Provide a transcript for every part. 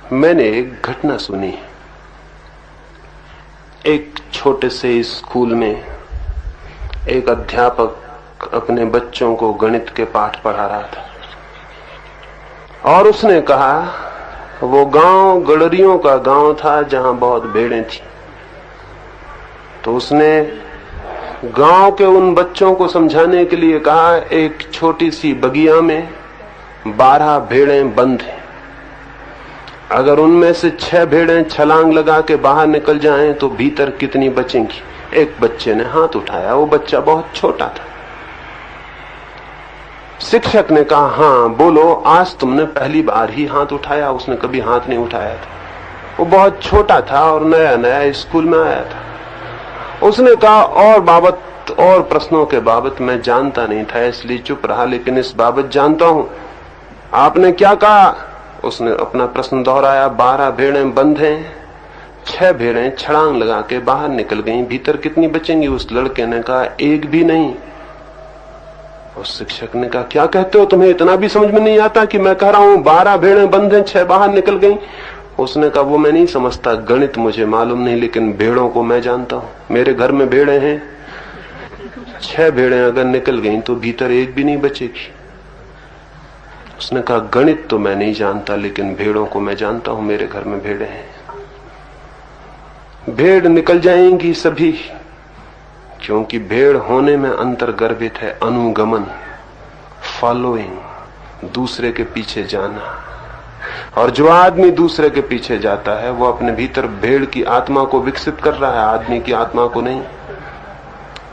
मैंने एक घटना सुनी। एक छोटे से स्कूल में एक अध्यापक अपने बच्चों को गणित के पाठ पढ़ा रहा था और उसने कहा, वो गांव गडरियों का गांव था जहां बहुत भेड़ें थी। तो उसने गांव के उन बच्चों को समझाने के लिए कहा, एक छोटी सी बगिया में 12 भेड़ें बंद हैं। अगर उनमें से 6 भेड़ें छलांग लगा के बाहर निकल जाएं तो भीतर कितनी बचेंगी? एक बच्चे ने हाथ उठाया। वो बच्चा बहुत छोटा था। शिक्षक ने कहा, हाँ बोलो, आज तुमने पहली बार ही हाथ उठाया। उसने कभी हाथ नहीं उठाया था। वो बहुत छोटा था और नया नया स्कूल में आया था। उसने कहा, और प्रश्नों के बाबत मैं जानता नहीं था इसलिए चुप रहा, लेकिन इस बाबत जानता हूं। आपने क्या कहा? उसने अपना प्रश्न दोहराया। 12 भेड़ें बंद हैं, 6 भेड़ें छलांग लगा के बाहर निकल गईं, भीतर कितनी बचेंगी? उस लड़के ने कहा, एक भी नहीं। उस शिक्षक ने कहा, क्या कहते हो? तुम्हें इतना भी समझ में नहीं आता कि मैं कह रहा हूं 12 भेड़ें बंद हैं, 6 बाहर निकल गईं? उसने कहा, वो मैं नहीं समझता, गणित मुझे मालूम नहीं, लेकिन भेड़ों को मैं जानता हूं। मेरे घर में भेड़ें हैं, 6 भेड़ें अगर निकल गईं तो भीतर एक भी नहीं बचेगी। उसने कहा, गणित तो मैं नहीं जानता, लेकिन भेड़ों को मैं जानता हूं, मेरे घर में भेड़ें हैं। भेड़ निकल जाएंगी सभी, क्योंकि भेड़ होने में अंतर्गर्भित है अनुगमन, फॉलोइंग, दूसरे के पीछे जाना। और जो आदमी दूसरे के पीछे जाता है वो अपने भीतर भेड़ की आत्मा को विकसित कर रहा है, आदमी की आत्मा को नहीं।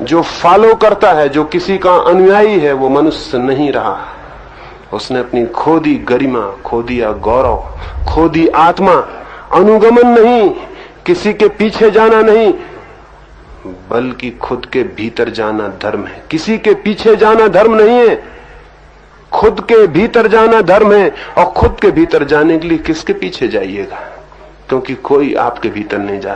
जो फॉलो करता है, जो किसी का अनुयायी है, वो मनुष्य नहीं रहा। उसने अपनी खो दी गरिमा, खो दिया गौरव, खो दी आत्मा। अनुगमन नहीं, किसी के पीछे जाना नहीं, बल्कि खुद के भीतर जाना धर्म है। किसी के पीछे जाना धर्म नहीं है, खुद के भीतर जाना धर्म है। और खुद के भीतर जाने के लिए किसके पीछे जाइएगा? क्योंकि कोई आपके भीतर नहीं जा